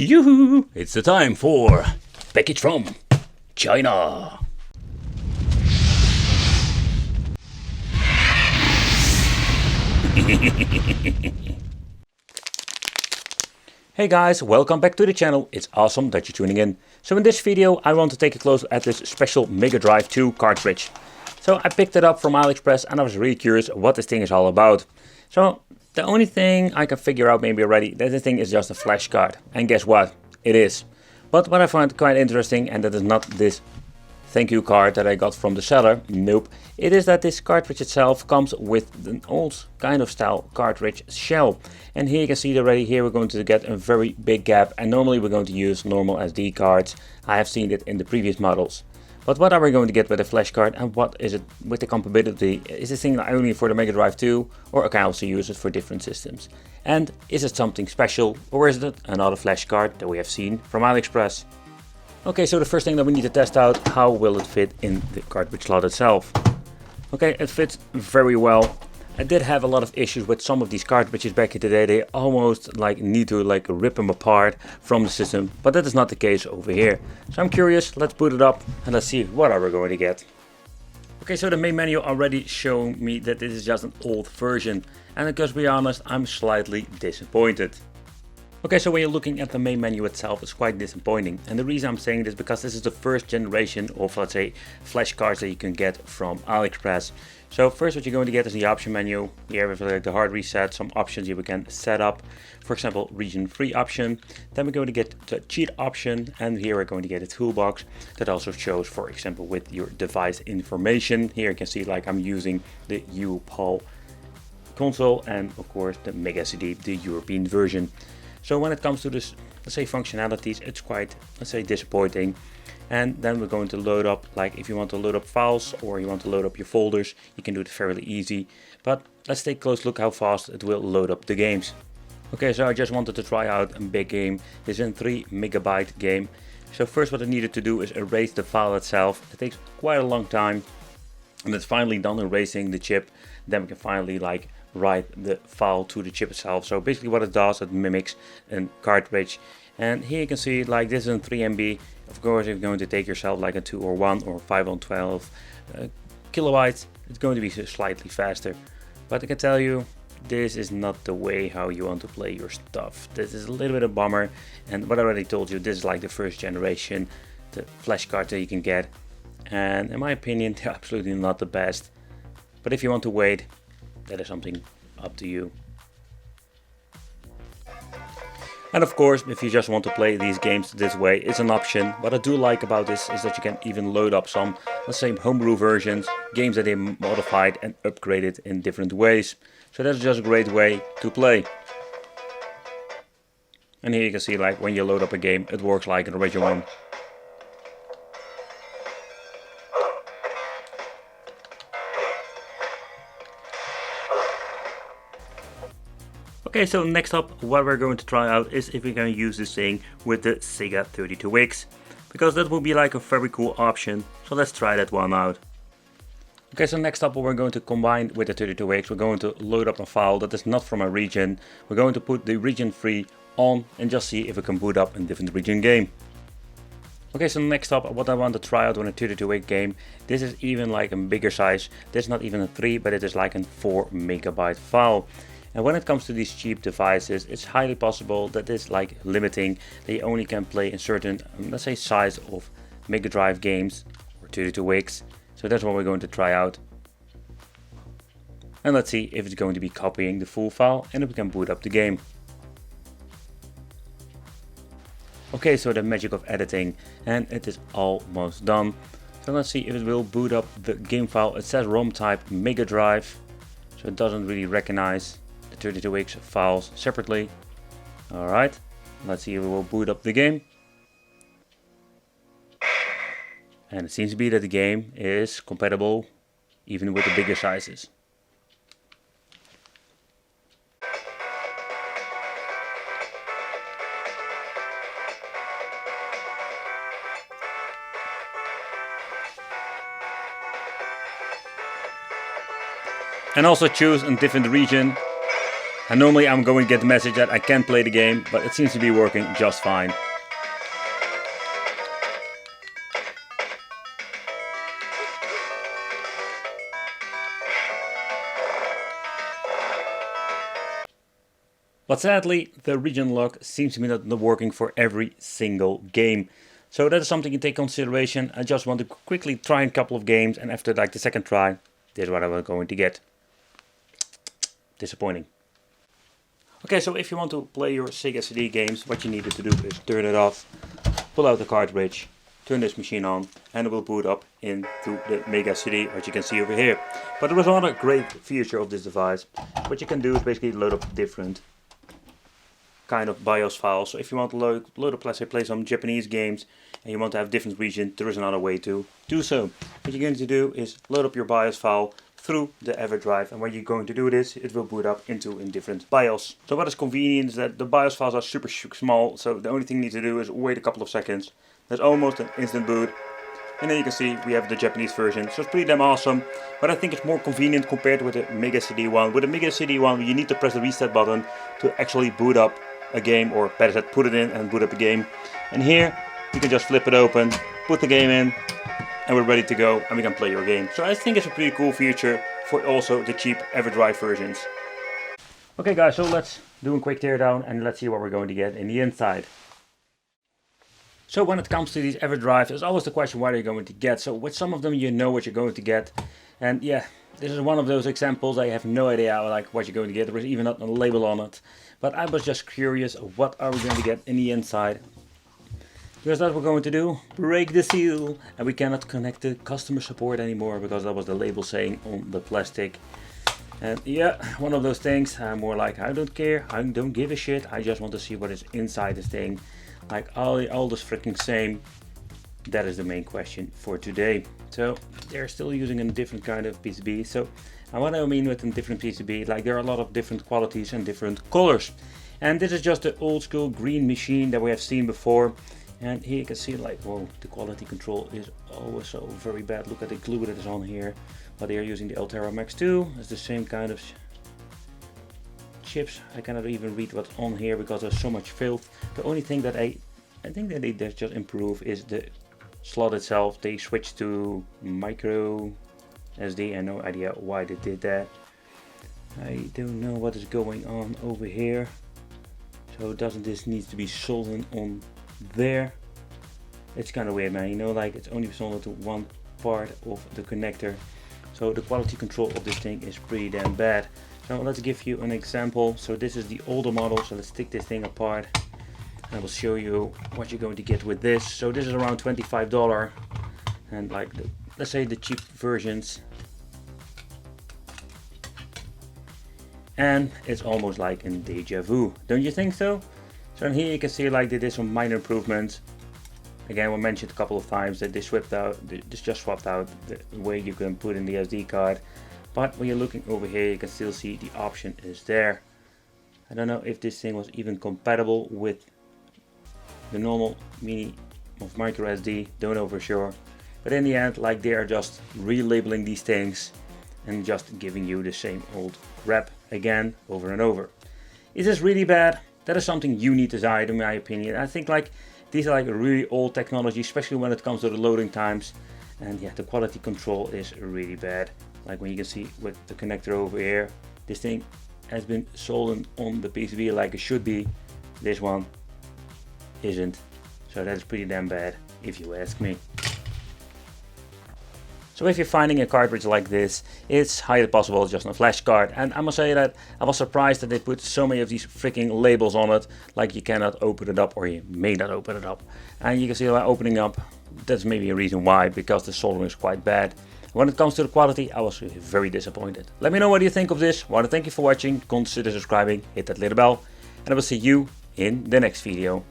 Yoo-hoo! It's the time for package from China. Hey guys, welcome back to the channel. It's awesome that you're tuning in. So in this video I want to take a close look at this special Mega Drive 2 cartridge. So I picked it up from AliExpress and I was really curious what this thing is all about. So the only thing I can figure out maybe already, that this thing is just a flash card. And guess what? It is. But what I find quite interesting, and that is not this thank you card that I got from the seller, nope. It is that this cartridge itself comes with an old kind of style cartridge shell. And here you can see already, here we're going to get a very big gap, and normally we're going to use normal SD cards. I have seen it in the previous models. But what are we going to get with a flash card, and what is it with the compatibility? Is this thing only for the Mega Drive 2, or can I also use it for different systems? And is it something special, or is it another flash card that we have seen from AliExpress? Okay, so the first thing that we need to test out, how will it fit in the cartridge slot itself? Okay, it fits very well. I did have a lot of issues with some of these cartridges back in the day. They almost need to rip them apart from the system, but that is not the case over here. So I'm curious, let's boot it up and let's see what are we going to get. Okay, so the main menu already showed me that this is just an old version, and because to be honest, I'm slightly disappointed. Okay, so when you're looking at the main menu itself, it's quite disappointing. And the reason I'm saying this is because this is the first generation of, let's say, flash cards that you can get from AliExpress. So first what you're going to get is the option menu. Here we have the hard reset, some options here we can set up. For example, region free option. Then we're going to get the cheat option, and here we're going to get a toolbox that also shows, for example, with your device information. Here you can see I'm using the UPAL console and of course the Mega CD, the European version. So when it comes to this, let's say, functionalities, it's quite, let's say, disappointing. And then we're going to load up, if you want to load up files or you want to load up your folders, you can do it fairly easy. But let's take a close look how fast it will load up the games. Okay, so I just wanted to try out a big game. This is a 3 megabyte game. So first what I needed to do is erase the file itself. It takes quite a long time. And it's finally done erasing the chip. Then we can finally write the file to the chip itself. So basically what it does, it mimics a cartridge. And here you can see this is a 3 MB. Of course, if you're going to take yourself a 201 or 512 kilobytes, it's going to be slightly faster. But I can tell you, this is not the way how you want to play your stuff. This is a little bit of a bummer. And what I already told you, this is the first generation, the flash cards that you can get. And in my opinion, they're absolutely not the best. But if you want to wait, that is something up to you. And of course, if you just want to play these games this way, it's an option. What I do like about this is that you can even load up some, let's say, homebrew versions, games that they modified and upgraded in different ways. So that's just a great way to play. And here you can see when you load up a game, it works like an original one. Okay, so next up, what we're going to try out is if we can use this thing with the Sega 32X, because that would be a very cool option. So let's try that one out. Okay, so next up, what we're going to combine with the 32X, we're going to load up a file that is not from a region. We're going to put the region free on and just see if we can boot up a different region game. Okay, so next up, what I want to try out on a 32X game, this is even a bigger size. This is not even a 3, but it is a 4 megabyte file. And when it comes to these cheap devices, it's highly possible that it's limiting. They only can play a certain, let's say, size of Mega Drive games or 32X. So that's what we're going to try out. And let's see if it's going to be copying the full file and if we can boot up the game. Okay, so the magic of editing, and it is almost done. So let's see if it will boot up the game file. It says ROM type Mega Drive, so it doesn't really recognize 32X files separately. Alright, let's see if we will boot up the game. And it seems to be that the game is compatible even with the bigger sizes. And also choose a different region. And normally I'm going to get the message that I can't play the game, but it seems to be working just fine. But sadly, the region lock seems to be not working for every single game. So that is something you take consideration. I just want to quickly try a couple of games, and after like the second try, this is what I was going to get. Disappointing. Okay, so if you want to play your Sega CD games, what you needed to do is turn it off, pull out the cartridge, turn this machine on, and it will boot up into the Mega CD, as you can see over here. But there was another great feature of this device. What you can do is basically load up different kind of BIOS files. So if you want to load up, let's say, play some Japanese games, and you want to have different regions, there is another way to do so. What you're going to do is load up your BIOS file through the EverDrive, and when you're going to do this, it will boot up into a different BIOS. So what is convenient is that the BIOS files are super small, so the only thing you need to do is wait a couple of seconds. There's almost an instant boot, and then you can see we have the Japanese version, so it's pretty damn awesome. But I think it's more convenient compared with the Mega CD one. With the Mega CD one, you need to press the reset button to actually boot up a game, or better said, put it in and boot up a game. And here you can just flip it open, put the game in, and we're ready to go, and we can play your game. So I think it's a pretty cool feature for also the cheap EverDrive versions. Okay guys, so let's do a quick teardown and let's see what we're going to get in the inside. So when it comes to these EverDrives, there's always the question what are you going to get. So with some of them you know what you're going to get, and yeah, this is one of those examples. I have no idea like what you're going to get. There is even not a label on it. But I was just curious, what are we going to get in the inside? Because that's what we're going to do, break the seal. And we cannot connect to customer support anymore, because that was the label saying on the plastic. And yeah, one of those things, I'm more like, I don't care, I don't give a shit. I just want to see what is inside this thing. Like all this freaking same. That is the main question for today. So they're still using a different kind of PCB. So what I mean with a different PCB, like there are a lot of different qualities and different colors. And this is just the old school green machine that we have seen before. And here you can see like, whoa, the quality control is always so very bad. Look at the glue that is on here. But they are using the Altera Max 2. It's the same kind of chips. I cannot even read what's on here because there's so much filth. The only thing that I think that they just improve is the slot itself. They switched to micro SD. I have no idea why they did that. I don't know what is going on over here. So doesn't this need to be soldered on there? It's kind of weird, man. You know, like it's only soldered to one part of the connector. So the quality control of this thing is pretty damn bad. So let's give you an example. So this is the older model. So let's take this thing apart. I will show you what you're going to get with this. So this is around $25, and like let's say the cheap versions, and it's almost like in deja vu, don't you think so? So in here you can see like they did some minor improvements. Again, we mentioned a couple of times that they just swapped out the way you can put in the SD card. But when you're looking over here, you can still see the option is there. I don't know if this thing was even compatible with the normal mini of micro SD, don't know for sure. But in the end, like they are just relabeling these things and just giving you the same old crap again over and over. Is this really bad? That is something you need to decide, in my opinion. I think like these are like really old technology, especially when it comes to the loading times. And yeah, the quality control is really bad. Like when you can see with the connector over here, this thing has been soldered on the PCB like it should be. This one isn't. So that is pretty damn bad, if you ask me. So if you're finding a cartridge like this, it's highly possible it's just a flash card. And I must say that I was surprised that they put so many of these freaking labels on it, like you cannot open it up or you may not open it up. And you can see by opening up, that's maybe a reason why, because the soldering is quite bad. When it comes to the quality, I was very disappointed. Let me know what you think of this. I want to thank you for watching. Consider subscribing, hit that little bell, and I will see you in the next video.